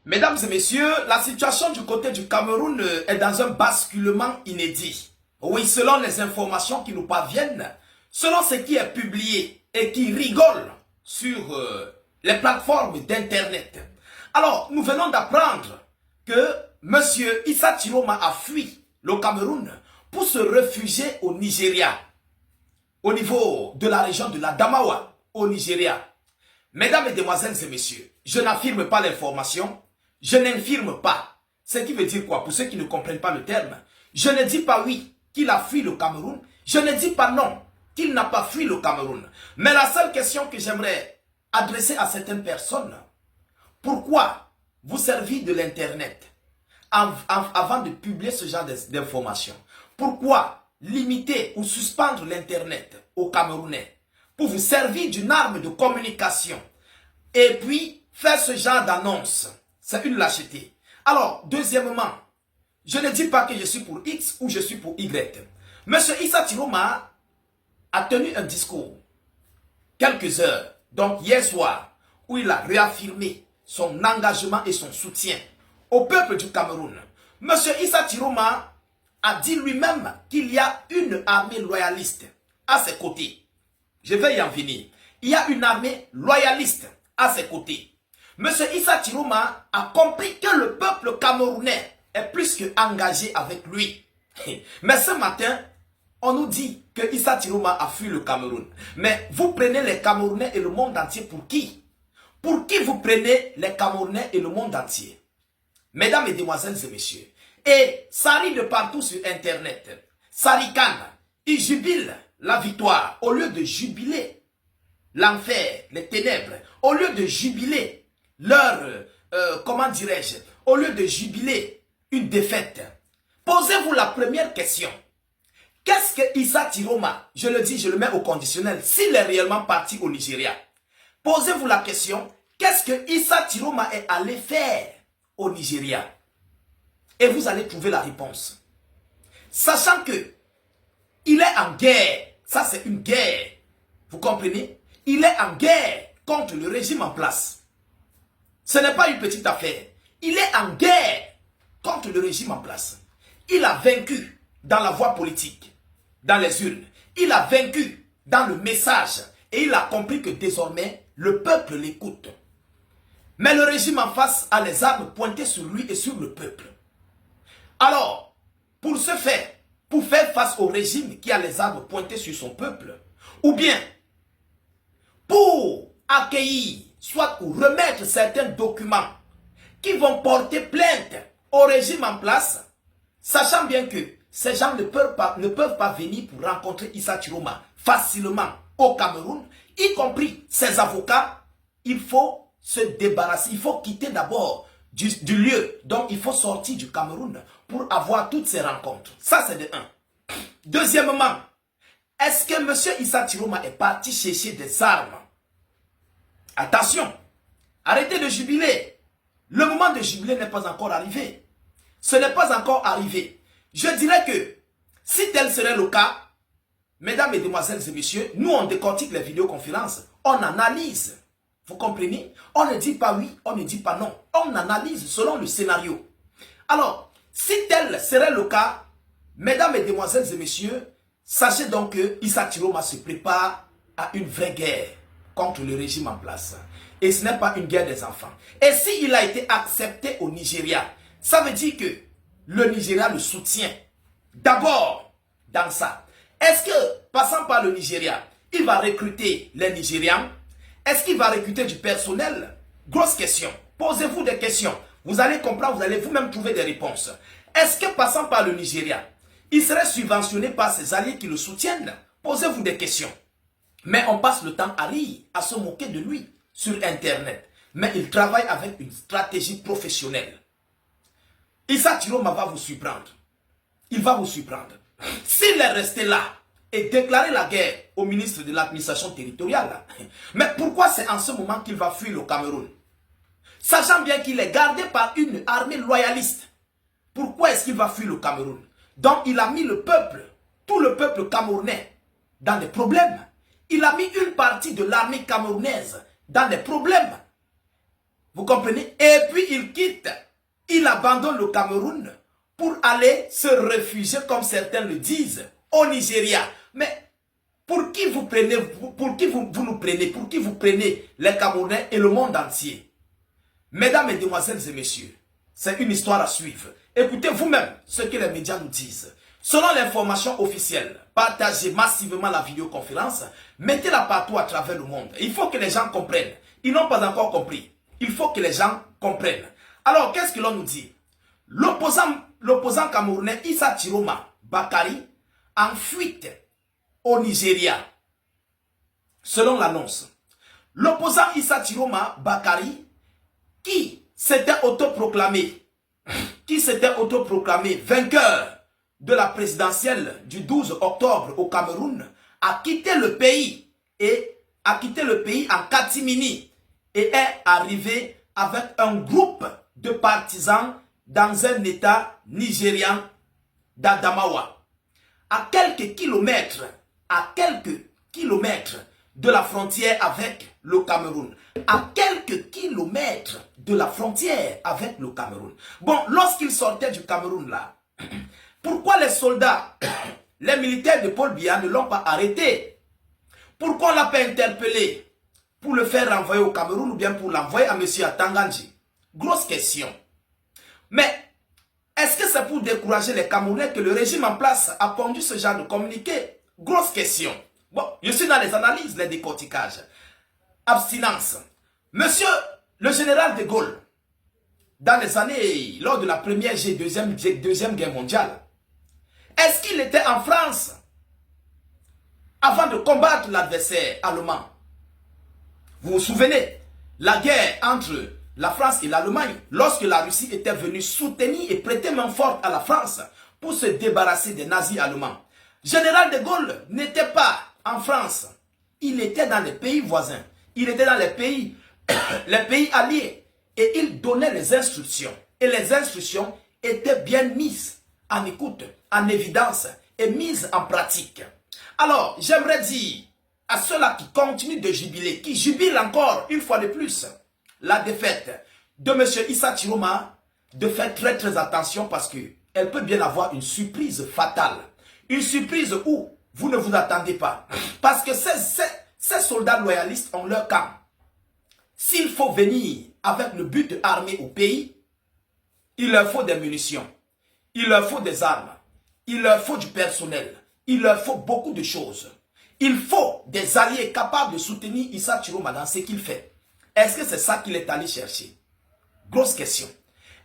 Mesdames et messieurs, la situation du côté du Cameroun est dans un basculement inédit. Oui, selon les informations qui nous parviennent, selon ce qui est publié et qui rigole sur les plateformes d'internet. Alors, nous venons d'apprendre que M. Issa Chiroma a fui le Cameroun pour se réfugier au Nigeria, au niveau de la région de la Damawa, au Nigeria. Mesdames, Mesdemoiselles et messieurs, je n'affirme pas l'information, je n'infirme pas. Ce qui veut dire quoi? Pour ceux qui ne comprennent pas le terme, je ne dis pas oui qu'il a fui le Cameroun, je ne dis pas non qu'il n'a pas fui le Cameroun. Mais la seule question que j'aimerais adresser à certaines personnes, pourquoi vous servez de l'internet avant de publier ce genre d'informations? Pourquoi limiter ou suspendre l'internet aux Camerounais pour vous servir d'une arme de communication et puis faire ce genre d'annonce? C'est une lâcheté. Alors, deuxièmement, je ne dis pas que je suis pour X ou je suis pour Y. Monsieur Issa Chiroma a tenu un discours quelques heures, donc hier soir, où il a réaffirmé son engagement et son soutien au peuple du Cameroun. Monsieur Issa Chiroma a dit lui-même qu'il y a une armée loyaliste à ses côtés. Je vais y en venir. Il y a une armée loyaliste à ses côtés. Monsieur Issa Chiroma a compris que le peuple camerounais est plus que engagé avec lui. Mais ce matin, on nous dit que Issa Chiroma a fui le Cameroun. Mais vous prenez les Camerounais et le monde entier pour qui? Pour qui vous prenez les Camerounais et le monde entier? Mesdames, Mesdemoiselles et messieurs, et ça rit de partout sur Internet. Ça ricane, ils jubilent la victoire au lieu de jubiler l'enfer, les ténèbres, au lieu de jubiler leur, comment dirais-je, au lieu de jubiler une défaite. Posez-vous la première question. Qu'est-ce que Issa Chiroma, je le dis, je le mets au conditionnel, s'il est réellement parti au Nigeria? Posez-vous la question, qu'est-ce que Issa Chiroma est allé faire au Nigeria? Et vous allez trouver la réponse. Sachant que il est en guerre, ça c'est une guerre, vous comprenez? Il est en guerre contre le régime en place. Ce n'est pas une petite affaire. Il est en guerre contre le régime en place. Il a vaincu dans la voie politique, dans les urnes. Il a vaincu dans le message. Et il a compris que désormais, le peuple l'écoute. Mais le régime en face a les armes pointées sur lui et sur le peuple. Alors, pour ce faire, pour faire face au régime qui a les armes pointées sur son peuple, ou bien pour accueillir, soit pour remettre certains documents qui vont porter plainte au régime en place, sachant bien que ces gens ne peuvent pas venir pour rencontrer Issa Chiroma facilement au Cameroun, y compris ses avocats, il faut se débarrasser, il faut quitter d'abord du lieu, donc il faut sortir du Cameroun pour avoir toutes ces rencontres. Ça c'est de un. Deuxièmement, est-ce que M. Issa Chiroma est parti chercher des armes? Attention, arrêtez de jubiler. Le moment de jubiler n'est pas encore arrivé. Ce n'est pas encore arrivé. Je dirais que si tel serait le cas, mesdames, mesdemoiselles et messieurs, nous on décortique les vidéoconférences, on analyse. Vous comprenez? On ne dit pas oui, on ne dit pas non. On analyse selon le scénario. Alors, si tel serait le cas, mesdames, mesdemoiselles et messieurs, sachez donc que Issa Chiroma se prépare à une vraie guerre contre le régime en place. Et ce n'est pas une guerre des enfants. Et s'il a été accepté au Nigeria, ça veut dire que le Nigeria le soutient. D'abord, dans ça. Est-ce que, passant par le Nigeria, il va recruter les Nigérians? Est-ce qu'il va recruter du personnel? Grosse question. Posez-vous des questions. Vous allez comprendre, vous allez vous-même trouver des réponses. Est-ce que, passant par le Nigeria, il serait subventionné par ses alliés qui le soutiennent? Posez-vous des questions. Mais on passe le temps à rire, à se moquer de lui sur Internet. Mais il travaille avec une stratégie professionnelle. Issa Chiroma va vous surprendre. Il va vous surprendre. S'il est resté là et déclaré la guerre au ministre de l'administration territoriale, mais pourquoi c'est en ce moment qu'il va fuir le Cameroun? Sachant bien qu'il est gardé par une armée loyaliste. Pourquoi est-ce qu'il va fuir le Cameroun? Donc il a mis le peuple, tout le peuple camerounais, dans des problèmes. Il a mis une partie de l'armée camerounaise dans des problèmes. Vous comprenez? Et puis il quitte, il abandonne le Cameroun pour aller se réfugier, comme certains le disent, au Nigeria. Mais pour qui vous prenez, pour qui vous nous prenez, pour qui vous prenez les Camerounais et le monde entier? Mesdames, mesdemoiselles et messieurs, c'est une histoire à suivre. Écoutez vous-même ce que les médias nous disent. Selon l'information officielle, partagez massivement la vidéoconférence, mettez-la partout à travers le monde. Il faut que les gens comprennent. Ils n'ont pas encore compris. Il faut que les gens comprennent. Alors, qu'est-ce que l'on nous dit? L'opposant camerounais Issa Chiroma Bakari en fuite au Nigeria. Selon l'annonce, l'opposant Issa Chiroma Bakari qui s'était autoproclamé vainqueur de la présidentielle du 12 octobre au Cameroun, a quitté le pays en catimini et est arrivé avec un groupe de partisans dans un état nigérian d'Adamawa. À quelques kilomètres de la frontière avec le Cameroun. À quelques kilomètres de la frontière avec le Cameroun. Bon, lorsqu'il sortait du Cameroun là, pourquoi les soldats, les militaires de Paul Biya ne l'ont pas arrêté? Pourquoi on ne l'a pas interpellé pour le faire renvoyer au Cameroun ou bien pour l'envoyer à M. Atanganji? Grosse question. Mais est-ce que c'est pour décourager les Camerounais que le régime en place a conduit ce genre de communiqué? Grosse question. Bon, je suis dans les analyses, les décorticages. Abstinence. Monsieur le général de Gaulle, dans les années, lors de la première et deuxième guerre mondiale, est-ce qu'il était en France avant de combattre l'adversaire allemand? Vous vous souvenez, la guerre entre la France et l'Allemagne, lorsque la Russie était venue soutenir et prêter main forte à la France pour se débarrasser des nazis allemands. Général de Gaulle n'était pas en France, il était dans les pays voisins, il était dans les pays alliés et il donnait les instructions. Et les instructions étaient bien mises en écoute, en évidence et mises en pratique. Alors, j'aimerais dire à ceux-là qui continuent de jubiler, qui jubilent encore une fois de plus la défaite de M. Issa Chiroma, de faire très très attention parce qu'elle peut bien avoir une surprise fatale. Une surprise où vous ne vous attendez pas. Parce que ces soldats loyalistes ont leur camp. S'il faut venir avec le but d'armer au pays, il leur faut des munitions, il leur faut des armes, il leur faut du personnel, il leur faut beaucoup de choses. Il faut des alliés capables de soutenir Issa Chiroma dans ce qu'il fait. Est-ce que c'est ça qu'il est allé chercher? Grosse question.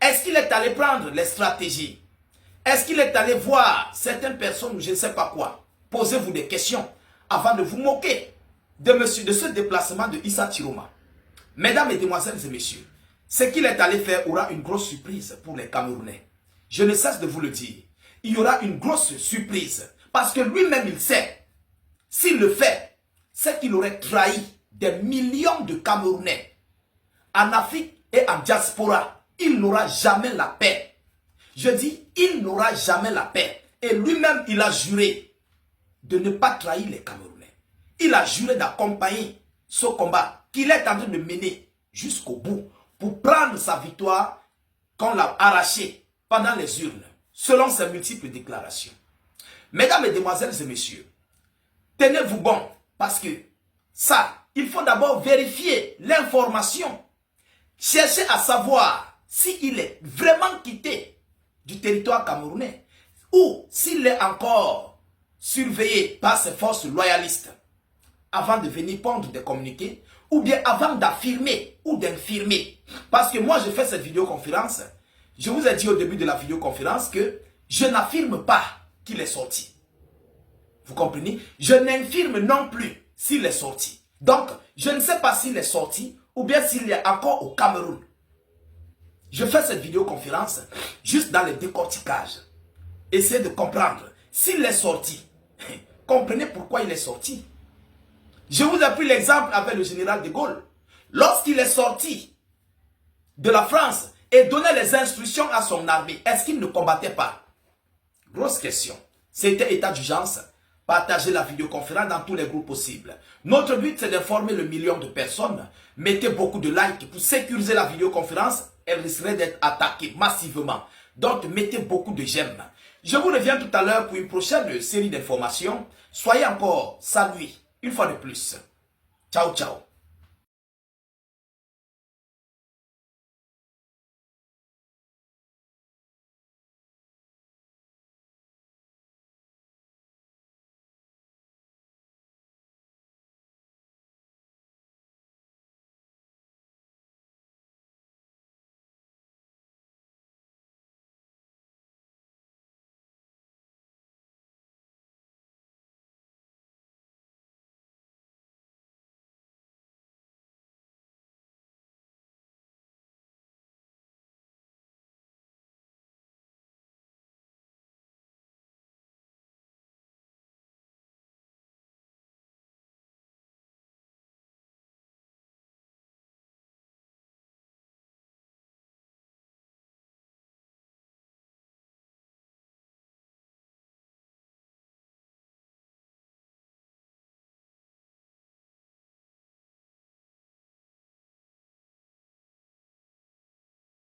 Est-ce qu'il est allé prendre les stratégies? Est-ce qu'il est allé voir certaines personnes ou je ne sais pas quoi? Posez-vous des questions avant de vous moquer de ce déplacement de Issa Chiroma. Mesdames, mesdemoiselles et messieurs, ce qu'il est allé faire aura une grosse surprise pour les Camerounais. Je ne cesse de vous le dire. Il y aura une grosse surprise parce que lui-même il sait. S'il le fait, c'est qu'il aurait trahi des millions de Camerounais en Afrique et en diaspora. Il n'aura jamais la paix. Je dis, il n'aura jamais la paix. Et lui-même, il a juré de ne pas trahir les Camerounais. Il a juré d'accompagner ce combat qu'il est en train de mener jusqu'au bout pour prendre sa victoire qu'on l'a arrachée pendant les urnes, selon ses multiples déclarations. Mesdames, mesdemoiselles et messieurs, tenez-vous bon, parce que ça, il faut d'abord vérifier l'information. Cherchez à savoir s'il est vraiment quitté du territoire camerounais ou s'il est encore surveillé par ses forces loyalistes avant de venir pondre des communiqués ou bien avant d'affirmer ou d'infirmer. Parce que moi, je fais cette vidéoconférence. Je vous ai dit au début de la vidéoconférence que je n'affirme pas qu'il est sorti. Vous comprenez? Je n'infirme non plus s'il est sorti. Donc, je ne sais pas s'il est sorti ou bien s'il est encore au Cameroun. Je fais cette vidéoconférence juste dans le décortiquage. Essayez de comprendre. S'il est sorti, comprenez pourquoi il est sorti. Je vous ai pris l'exemple avec le général de Gaulle. Lorsqu'il est sorti de la France et donnait les instructions à son armée, est-ce qu'il ne combattait pas? Grosse question. C'était état d'urgence. Partagez la vidéoconférence dans tous les groupes possibles. Notre but, c'est d'informer le million de personnes. Mettez beaucoup de likes pour sécuriser la vidéoconférence. Elle risquerait d'être attaquée massivement. Donc, mettez beaucoup de j'aime. Je vous reviens tout à l'heure pour une prochaine série d'informations. Soyez encore salués une fois de plus. Ciao, ciao.